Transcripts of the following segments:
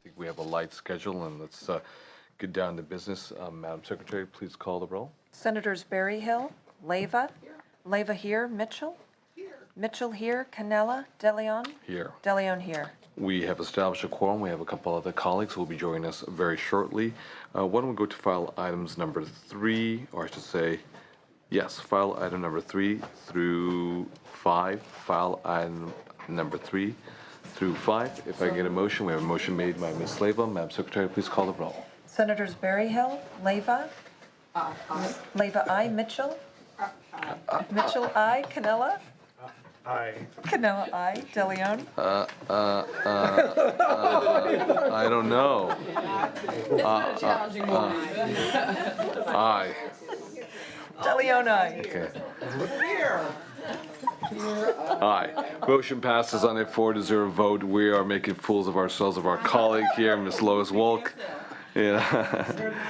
think we have a light schedule, and let's get down to business. Madam Secretary, please call the roll. Senators Berryhill, Leyva. Leyva here. Mitchell. Mitchell here. Cannella. DeLeon. Here. DeLeon here. We have established a quorum. We have a couple other colleagues who will be joining us very shortly. Why don't we go to file items number 3, or I should say, yes, file item number 3 through 5. File item number 3 through 5. If I get a motion, we have a motion made by Ms. Leyva. Madam Secretary, please call the roll. Senators Berryhill, Leyva. Leyva, aye. Mitchell. Mitchell, aye. Cannella. Aye. Cannella, aye. DeLeon. I don't know. Aye. DeLeon, aye. Okay. Aye. Motion passes on a 4-0 vote. We are making fools of ourselves, of our colleague here, Ms. Lois Wolk. Yeah.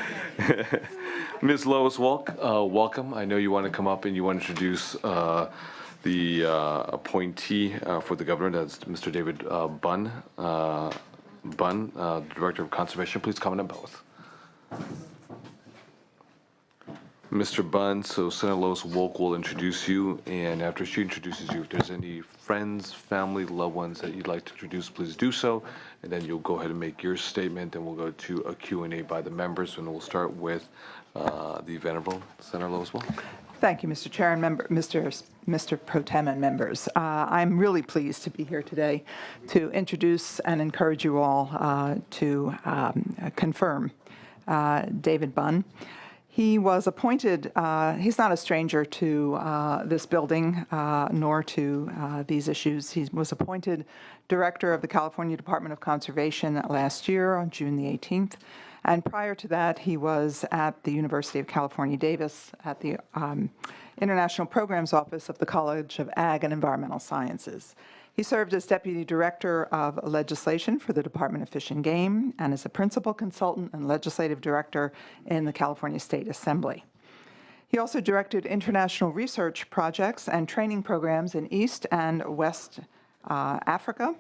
Ms. Lois Wolk, welcome. I know you want to come up and you want to introduce the appointee for the governor. That's Mr. David Bunn, Director of Conservation. Please comment on both. Mr. Bunn, so Senator Lois Wolk will introduce you, and after she introduces you, if there's any friends, family, loved ones that you'd like to introduce, please do so, and then you'll go ahead and make your statement, and we'll go to a Q&A by the members, and we'll start with the venerable Senator Lois Wolk. Thank you, Mr. Chair and Mr. Pro Tem and members. I'm really pleased to be here today to introduce and encourage you all to confirm David Bunn. He was appointed, he's not a stranger to this building nor to these issues. He was appointed Director of the California Department of Conservation last year on June the 18th. And prior to that, he was at the University of California, Davis at the International Programs Office of the College of Ag and Environmental Sciences. He served as Deputy Director of Legislation for the Department of Fish and Game and as a Principal Consultant and Legislative Director in the California State Assembly. He also directed international research projects and training programs in East and West Africa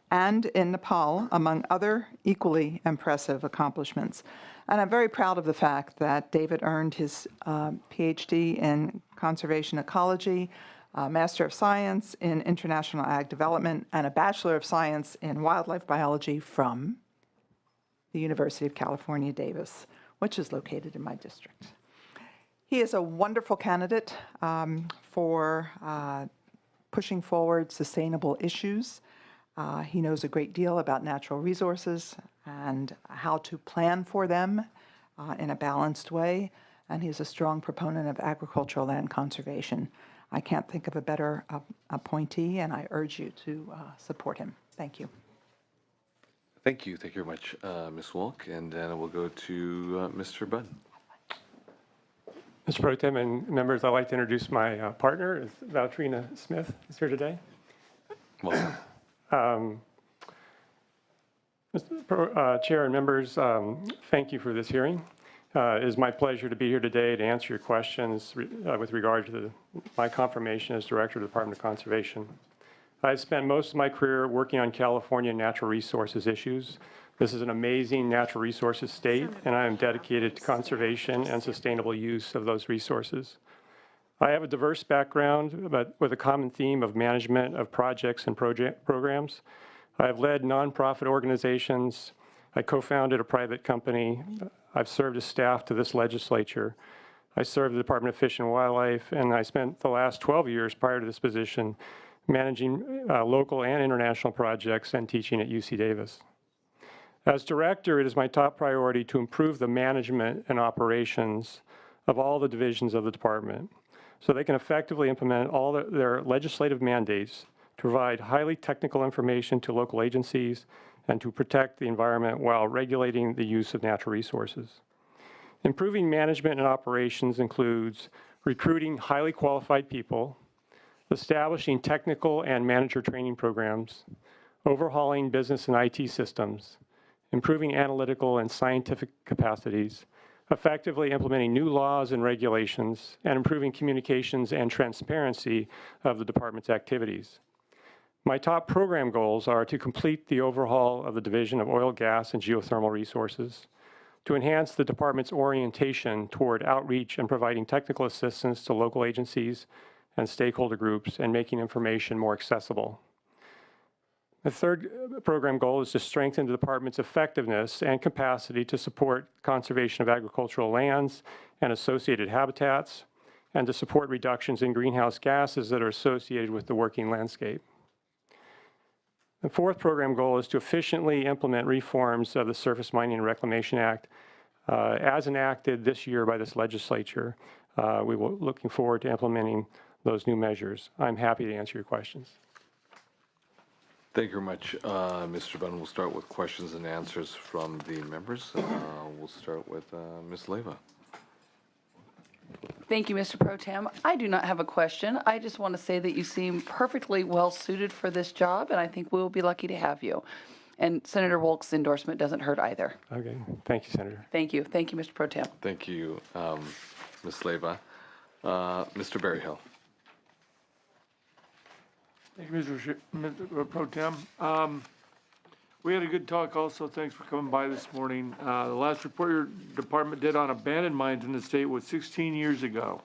and in Nepal, among other equally impressive accomplishments. And I'm very proud of the fact that David earned his PhD in conservation ecology, Master of Science in International Ag Development, and a Bachelor of Science in Wildlife Biology from the University of California, Davis, which is located in my district. He is a wonderful candidate for pushing forward sustainable issues. He knows a great deal about natural resources and how to plan for them in a balanced way, and he's a strong proponent of agricultural land conservation. I can't think of a better appointee, and I urge you to support him. Thank you. Thank you. Thank you very much, Ms. Wolk. And then we'll go to Mr. Bunn. Mr. Pro Tem and members, I'd like to introduce my partner, Valtrina Smith, is here today. Welcome. Mr. Chair and members, thank you for this hearing. It is my pleasure to be here today to answer your questions with regard to my confirmation as Director of the Department of Conservation. I've spent most of my career working on California natural resources issues. This is an amazing natural resources state, and I am dedicated to conservation and sustainable use of those resources. I have a diverse background, but with a common theme of management of projects and programs. I have led nonprofit organizations. I co-founded a private company. I've served as staff to this legislature. I served the Department of Fish and Wildlife, and I spent the last 12 years prior to this position managing local and international projects and teaching at UC Davis. As director, it is my top priority to improve the management and operations of all the divisions of the department so they can effectively implement all their legislative mandates to provide highly technical information to local agencies and to protect the environment while regulating the use of natural resources. Improving management and operations includes recruiting highly qualified people, establishing technical and manager training programs, overhauling business and IT systems, improving analytical and scientific capacities, effectively implementing new laws and regulations, and improving communications and transparency of the department's activities. My top program goals are to complete the overhaul of the Division of Oil, Gas, and Geothermal Resources, to enhance the department's orientation toward outreach and providing technical assistance to local agencies and stakeholder groups and making information more accessible. The third program goal is to strengthen the department's effectiveness and capacity to support conservation of agricultural lands and associated habitats, and to support reductions in greenhouse gases that are associated with the working landscape. The fourth program goal is to efficiently implement reforms of the Surface Mining and Reclamation Act as enacted this year by this legislature. We will looking forward to implementing those new measures. I'm happy to answer your questions. Thank you very much, Mr. Bunn. We'll start with questions and answers from the members. We'll start with Ms. Leyva. Thank you, Mr. Pro Tem. I do not have a question. I just want to say that you seem perfectly well suited for this job, and I think we'll be lucky to have you. And Senator Wolk's endorsement doesn't hurt either. Okay, thank you, Senator. Thank you. Thank you, Mr. Pro Tem. Thank you, Ms. Leyva. Mr. Berryhill. Thank you, Mr. Pro Tem. We had a good talk also. Thanks for coming by this morning. The last report your department did on abandoned mines in the state was 16 years ago.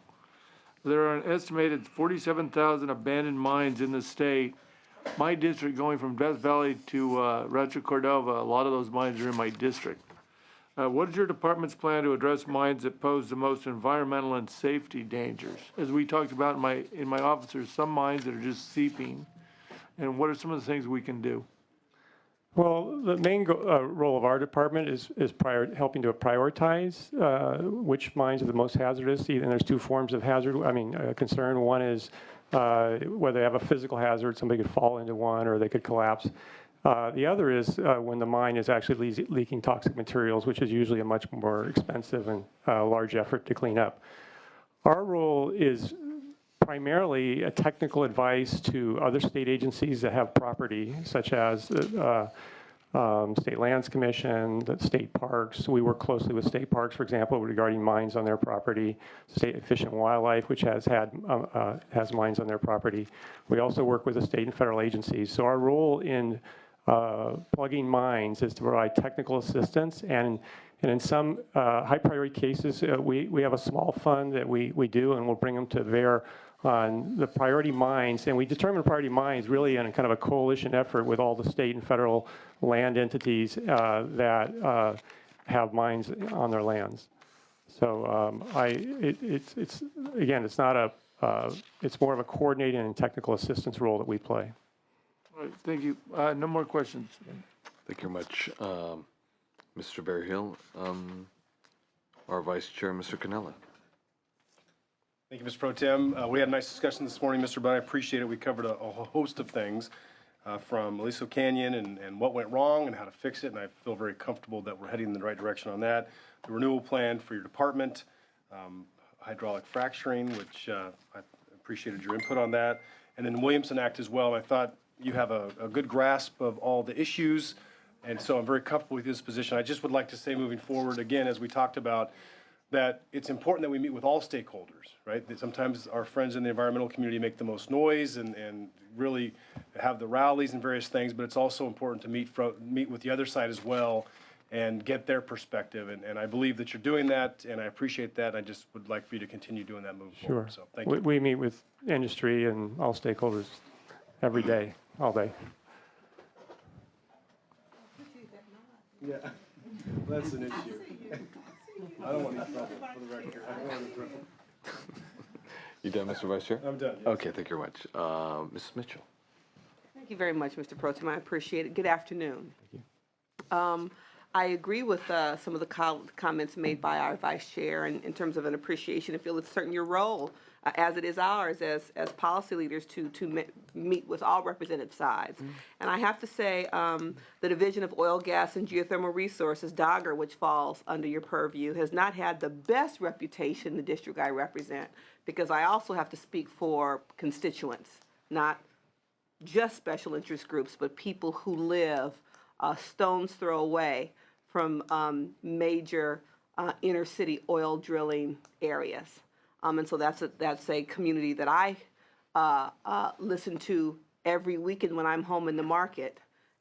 There are an estimated 47,000 abandoned mines in the state. My district, going from Death Valley to Rancho Cordova, a lot of those mines are in my district. What is your department's plan to address mines that pose the most environmental and safety dangers? As we talked about in my office, there's some mines that are just seeping. And what are some of the things we can do? Well, the main role of our department is helping to prioritize which mines are the most hazardous. And there's two forms of concern. One is whether they have a physical hazard, somebody could fall into one or they could collapse. The other is when the mine is actually leaking toxic materials, which is usually a much more expensive and large effort to clean up. Our role is primarily a technical advice to other state agencies that have property, such as the State Lands Commission, the state parks. We work closely with state parks, for example, regarding mines on their property. State Fish and Wildlife, which has mines on their property. We also work with the state and federal agencies. So our role in plugging mines is to provide technical assistance, and in some high priority cases, we have a small fund that we do, and we'll bring them to bear on the priority mines. And we determine priority mines really in a kind of a coalition effort with all the state and federal land entities that have mines on their lands. So it's not it's more of a coordinating and technical assistance role that we play. All right, thank you. No more questions. Thank you very much, Mr. Berryhill. Our Vice Chair, Mr. Cannella. Thank you, Mr. Pro Tem. We had a nice discussion this morning, Mr. Bunn. I appreciate it. We covered a host of things from Aliso Canyon and what went wrong and how to fix it, and I feel very comfortable that we're heading in the right direction on that. The renewal plan for your department, hydraulic fracturing, which I appreciated your input on that, and then the Williamson Act as well. I thought you have a good grasp of all the issues, and so I'm very comfortable with this position. I just would like to say moving forward, again, as we talked about, that it's important that we meet with all stakeholders, right? That sometimes our friends in the environmental community make the most noise and really have the rallies and various things, but it's also important to meet with the other side as well and get their perspective. And I believe that you're doing that, and I appreciate that. I just would like for you to continue doing that moving forward. So thank you. We meet with industry and all stakeholders every day, all day. Yeah, that's an issue. I don't want any trouble for the record. I don't want any trouble. You done, Mr. Vice Chair? I'm done. Yes. Okay, thank you very much. Mrs. Mitchell. Thank you very much, Mr. Pro Tem. I appreciate it. Good afternoon. Thank you. I agree with some of the comments made by our Vice Chair in terms of an appreciation and feel it's certainly your role, as it is ours as policy leaders, to meet with all represented sides. Mm-hmm. And I have to say, the Division of Oil, Gas, and Geothermal Resources, DOGGR, which falls under your purview, has not had the best reputation in the district I represent, because I also have to speak for constituents, not just special interest groups, but people who live a stone's throw away from major inner city oil drilling areas. And so that's a community that I listen to every weekend when I'm home in the market,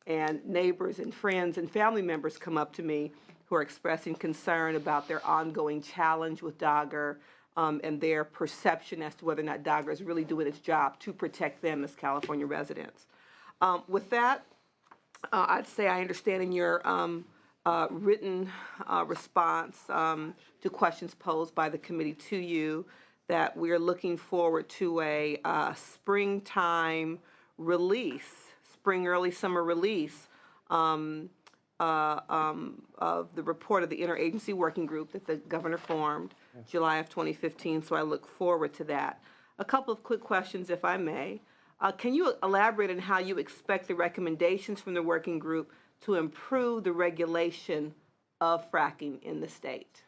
and neighbors and friends and family members come up to me who are expressing concern about their ongoing challenge with Dogger, and their perception as to whether or not Dogger is really doing its job to protect them as California residents. With that, I'd say I understand in your written response to questions posed by the committee to you that we are looking forward to a springtime release, spring early summer release of the report of the interagency working group that the governor formed July of 2015. So I look forward to that. A couple of quick questions, if I may. Can you elaborate on how you expect the recommendations from the working group to improve the regulation of fracking in the state?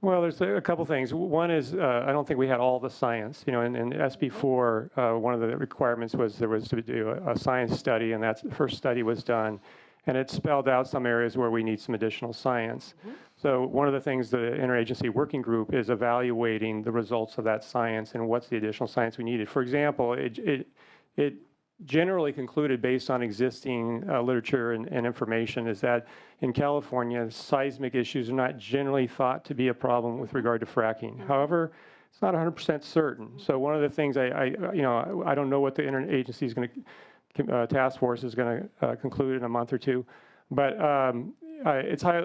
Well, there's a couple things. One is I don't think we had all the science. You know, in SB4, one of the requirements was there was to do a science study, and that first study was done, and it spelled out some areas where we need some additional science. So one of the things the interagency working group is evaluating the results of that science and what's the additional science we needed. For example, it generally concluded based on existing literature and information is that in California, seismic issues are not generally thought to be a problem with regard to fracking. However, it's not 100% certain. So one of the things I don't know what the interagency is going to, task force is going to conclude in a month or two, but it's high,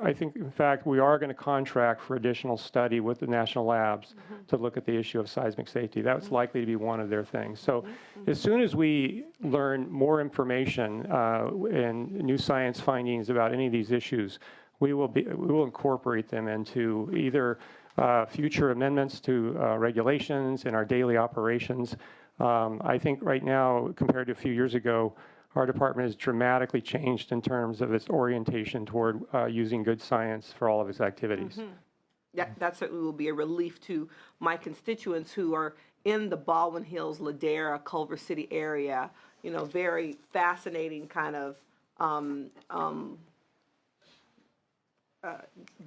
I think, in fact, we are going to contract for additional study with the national labs to look at the issue of seismic safety. That's likely to be one of their things. So as soon as we learn more information and new science findings about any of these issues, we will incorporate them into either future amendments to regulations in our daily operations. I think right now, compared to a few years ago, our department has dramatically changed in terms of its orientation toward using good science for all of its activities. Yeah, that certainly will be a relief to my constituents who are in the Baldwin Hills, Ladera, Culver City area. You know, very fascinating kind of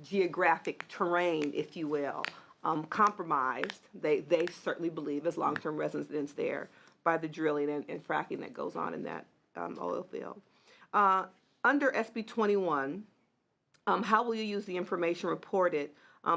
geographic terrain, if you will, compromised. They certainly believe as long-term residents there by the drilling and fracking that goes on in that oil field. Under SB 21, how will you use the information reported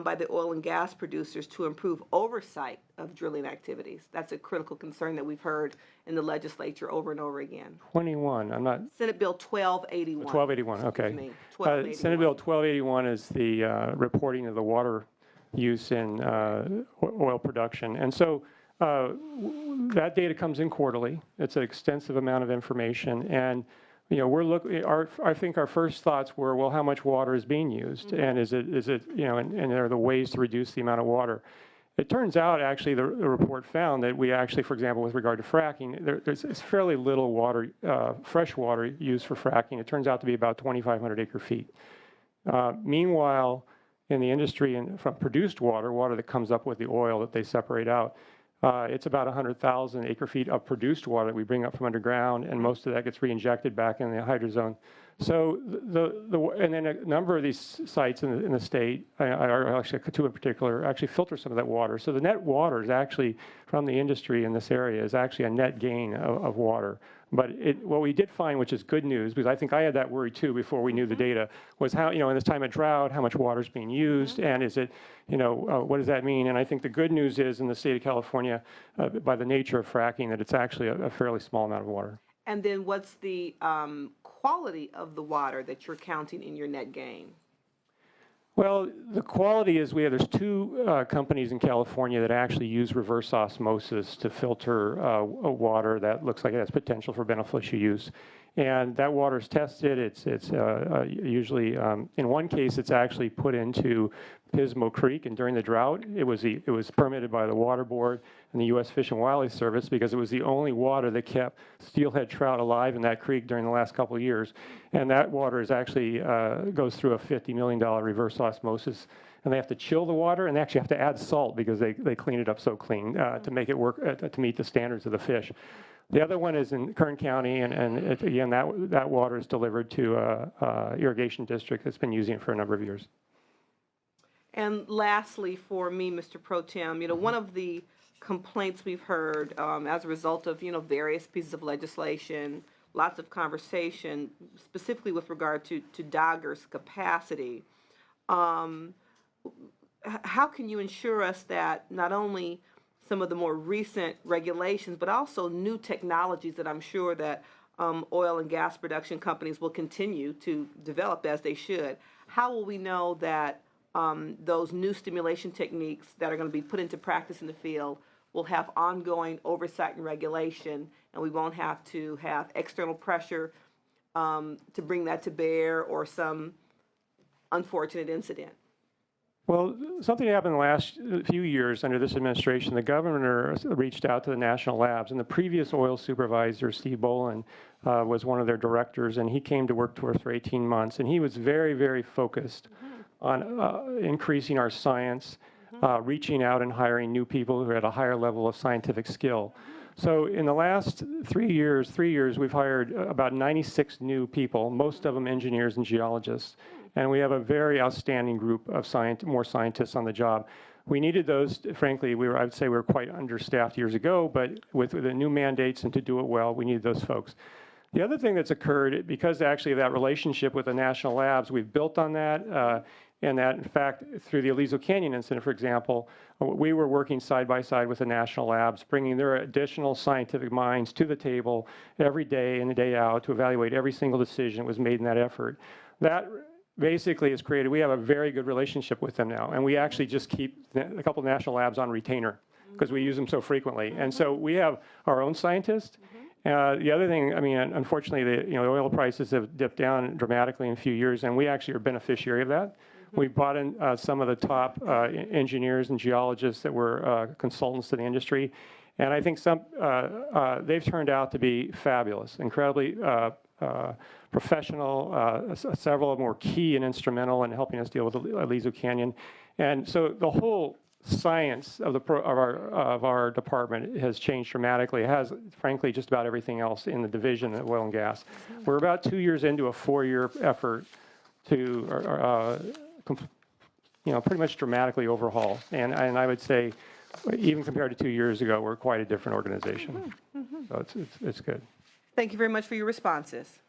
by the oil and gas producers to improve oversight of drilling activities? That's a critical concern that we've heard in the legislature over and over again. 21, I'm not... Senate Bill 1281. 1281, okay. Excuse me, 1281. Senate Bill 1281 is the reporting of the water use in oil production. And so that data comes in quarterly. It's an extensive amount of information. And, you know, we're looking, I think our first thoughts were, well, how much water is being used? And is it, you know, and are there ways to reduce the amount of water? It turns out, actually, the report found that we actually, for example, with regard to fracking, there's fairly little water, fresh water used for fracking. It turns out to be about 2,500 acre feet. Meanwhile, in the industry, and from produced water that comes up with the oil that they separate out, it's about 100,000 acre feet of produced water that we bring up from underground, and most of that gets re-injected back in the hydrozone. So and then a number of these sites in the state, actually two in particular, actually filter some of that water. So the net water is actually from the industry in this area is actually a net gain of water. But what we did find, which is good news, because I think I had that worry too before we knew the data, was how, you know, in this time of drought, how much water is being used, and is it, you know, what does that mean? And I think the good news is in the state of California, by the nature of fracking, that it's actually a fairly small amount of water. And then what's the quality of the water that you're counting in your net gain? Well, the quality is there's two companies in California that actually use reverse osmosis to filter water that looks like it has potential for beneficial use. And that water is tested. It's usually, in one case, it's actually put into Pismo Creek, and during the drought, it was permitted by the Water Board and the U.S. Fish and Wildlife Service because it was the only water that kept steelhead trout alive in that creek during the last couple of years. And that water is actually goes through a $50 million reverse osmosis. And they have to chill the water, and they actually have to add salt because they clean it up so clean to make it work to meet the standards of the fish. The other one is in Kern County, and again, that water is delivered to a irrigation district that's been using it for a number of years. And lastly, for me, Mr. Pro Tem, you know, one of the complaints we've heard as a result of, various pieces of legislation, lots of conversation, specifically with regard to Dogger's capacity. How can you ensure us that not only some of the more recent regulations, but also new technologies that I'm sure that oil and gas production companies will continue to develop as they should? How will we know that those new stimulation techniques that are going to be put into practice in the field will have ongoing oversight and regulation, and we won't have to have external pressure to bring that to bear or some unfortunate incident? Well, something happened in the last few years under this administration. The governor reached out to the national labs, and the previous oil supervisor, Steve Bolin, was one of their directors, and he came to work for us for 18 months. And he was very, very focused on increasing our science, reaching out and hiring new people who had a higher level of scientific skill. So in the last 3 years, we've hired about 96 new people, most of them engineers and geologists. And we have a very outstanding group of more scientists on the job. We needed those, frankly, I would say we were quite understaffed years ago, but with the new mandates and to do it well, we needed those folks. The other thing that's occurred, because actually of that relationship with the national labs, we've built on that, and that, in fact, through the Aliso Canyon incident, for example, we were working side by side with the national labs, bringing their additional scientific minds to the table every day and day out to evaluate every single decision that was made in that effort. That basically has created, we have a very good relationship with them now, and we actually just keep a couple of national labs on retainer because we use them so frequently. And so we have our own scientists. The other thing, I mean, unfortunately, the oil prices have dipped down dramatically in a few years, and we actually are a beneficiary of that. We brought in some of the top engineers and geologists that were consultants to the industry, and I think they've turned out to be fabulous, incredibly professional. Several of them were key and instrumental in helping us deal with Aliso Canyon. And so the whole science of our department has changed dramatically. It has, frankly, just about everything else in the division of oil and gas. We're about 2 years into a 4-year effort to pretty much dramatically overhaul. And I would say, even compared to 2 years ago, we're quite a different organization. So it's good. Thank you very much for your responses.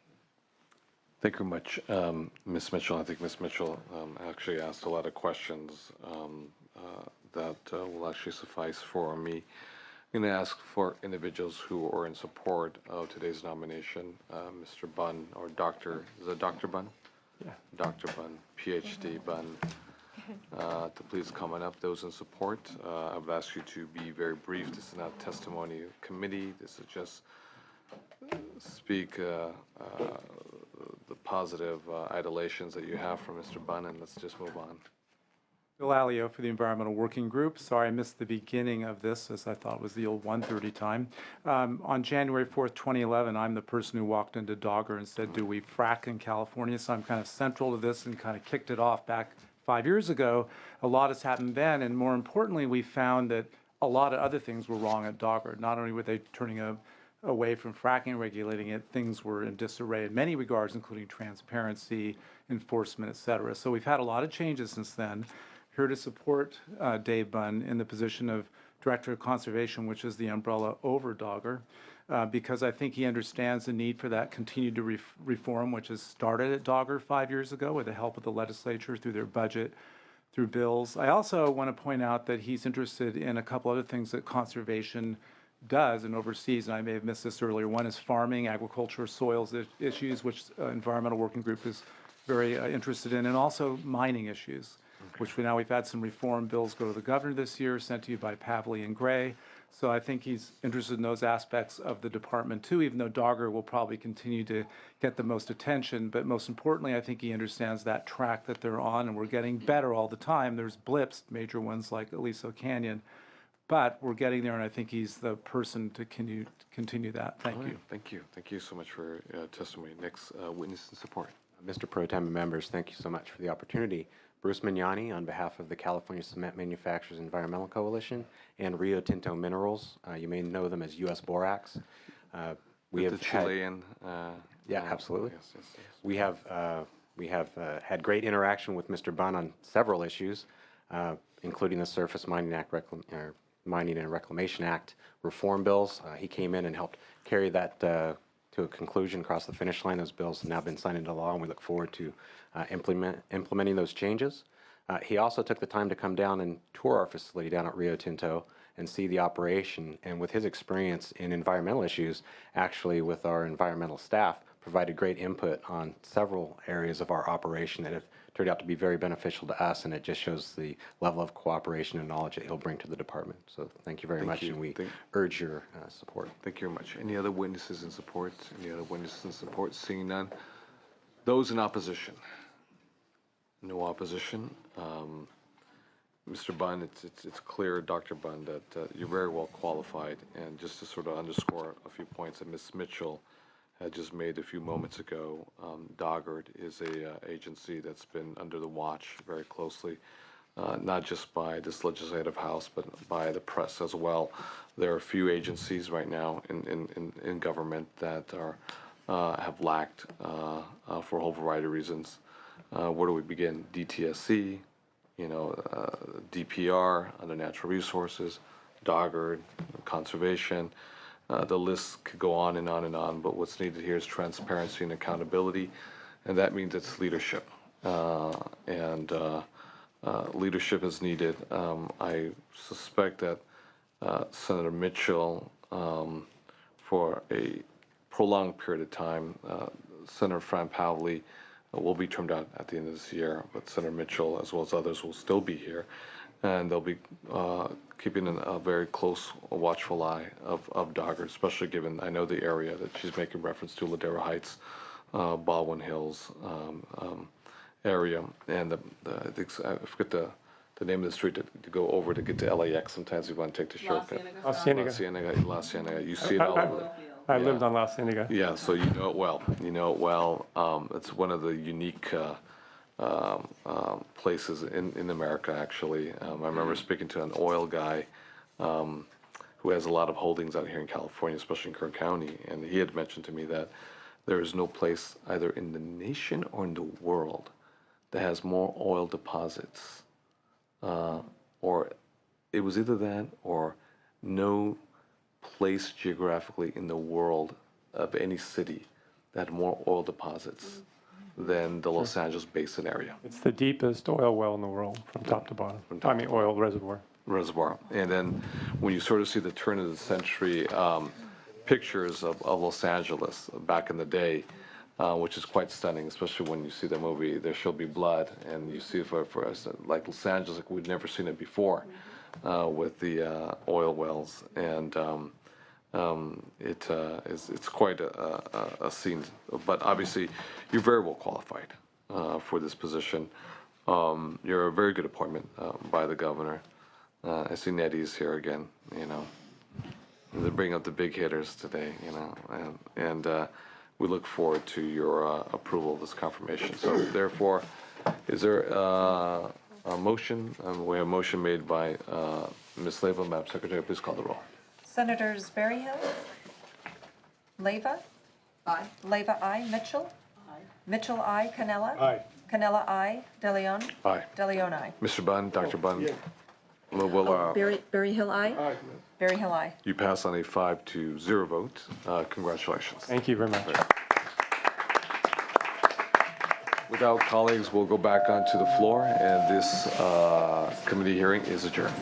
Thank you very much, Ms. Mitchell. I think Ms. Mitchell actually asked a lot of questions that will actually suffice for me. I'm going to ask for individuals who are in support of today's nomination, Mr. Bunn, or Dr. Is it Dr. Bunn? Yeah. Dr. Bunn, PhD Bunn, to please comment up. Those in support, I would ask you to be very brief. This is not testimony committee. This is just speak the positive idolations that you have for Mr. Bunn, and let's just move on. Bill Alio for the Environmental Working Group. Sorry I missed the beginning of this, as I thought it was the old 1:30 time. On January 4th, 2011, I'm the person who walked into Dogger and said, do we frack in California? So I'm kind of central to this and kind of kicked it off back 5 years ago. A lot has happened then, and more importantly, we found that a lot of other things were wrong at Dogger. Not only were they turning away from fracking and regulating it, things were in disarray in many regards, including transparency, enforcement, et cetera. So we've had a lot of changes since then. Here to support Dave Bunn in the position of Director of Conservation, which is the umbrella over Dogger, because I think he understands the need for that continued reform, which has started at Dogger 5 years ago with the help of the legislature through their budget, through bills. I also want to point out that he's interested in a couple other things that conservation does and oversees, and I may have missed this earlier. One is farming, agriculture, soils issues, which Environmental Working Group is very interested in, and also mining issues, which we've had some reform bills go to the governor this year, sent to you by Pavley and Gray. So I think he's interested in those aspects of the department too, even though Dogger will probably continue to get the most attention. But most importantly, I think he understands that track that they're on, and we're getting better all the time. There's blips, major ones like Aliso Canyon, but we're getting there, and I think he's the person to continue that. Thank you. Thank you. Thank you so much for your testimony. Next, witness in support. Mr. Pro Tem and members, thank you so much for the opportunity. Bruce Mignani on behalf of the California Cement Manufacturers Environmental Coalition and Rio Tinto Minerals. You may know them as U.S. Borax. We have the Chilean. Yeah, absolutely. Yes. We have had great interaction with Mr. Bunn on several issues, including the Surface Mining Act Mining and Reclamation Act reform bills. He came in and helped carry that to a conclusion across the finish line. Those bills have now been signed into law, and we look forward to implementing those changes. He also took the time to come down and tour our facility down at Rio Tinto and see the operation, and with his experience in environmental issues, actually with our environmental staff, provided great input on several areas of our operation that have turned out to be very beneficial to us, and it just shows the level of cooperation and knowledge that he'll bring to the department. So thank you very much, you. and we urge your support. Thank you very much. Any other witnesses in support? Any other witnesses in support? Seeing none. Those in opposition? No opposition. Mr. Bunn, it's clear, Dr. Bunn, that you're very well qualified. And just to sort of underscore a few points that Ms. Mitchell had just made a few moments ago, Doggard is a agency that's been under the watch very closely, not just by this legislative house, but by the press as well. There are a few agencies right now in government that have lacked for a whole variety of reasons. Where do we begin? DTSC, DPR, under natural resources, Doggard, conservation. The list could go on and on and on, but what's needed here is transparency and accountability, and that means it's leadership. Leadership is needed. I suspect that Senator Mitchell, for a prolonged period of time, Senator Fran Pavley will be termed out at the end of this year, but Senator Mitchell, as well as others, will still be here, and they'll be keeping a very close, watchful eye of Doggard, especially given, I know the area that she's making reference to, Ladera Heights, Baldwin Hills area, and I forget the name of the street to go over to get to LAX. Sometimes you want to take the shortcut. La Cienega. La Cienega. You see it all over. I lived on La Cienega. Yeah, so you know it well. You know it well. It's one of the unique places in America, actually. I remember speaking to an oil guy who has a lot of holdings out here in California, especially in Kern County, and he had mentioned to me that there is no place either in the nation or in the world that has more oil deposits, or it was either that or no place geographically in the world of any city that had more oil deposits than the Los Angeles Basin area. It's the deepest oil well in the world from top to bottom. Oil reservoir. And then when you sort of see the turn of the century pictures of Los Angeles back in the day, which is quite stunning, especially when you see the movie There Shall Be Blood, and you see for us, like Los Angeles, like we'd never seen it before, with the oil wells, and it's quite a scene. But obviously, you're very well qualified for this position. You're a very good appointment by the governor. I see Nettie's here again. They bring up the big hitters today. And we look forward to your approval of this confirmation. So therefore, is there a motion? We have a motion made by Ms. Leyva. Madam Secretary, please call the roll. Senators Berryhill? Leyva? Aye. Leyva, aye. Mitchell? Aye. Mitchell, aye. Cannella? Aye. Cannella, aye. DeLeon? Aye. DeLeon, aye. Mr. Bunn, Dr. Bunn, Berryhill, aye. Berryhill, aye. you pass on a 5-0 vote. Congratulations. Thank you very much. Without colleagues, we'll go back onto the floor, and this committee hearing is adjourned.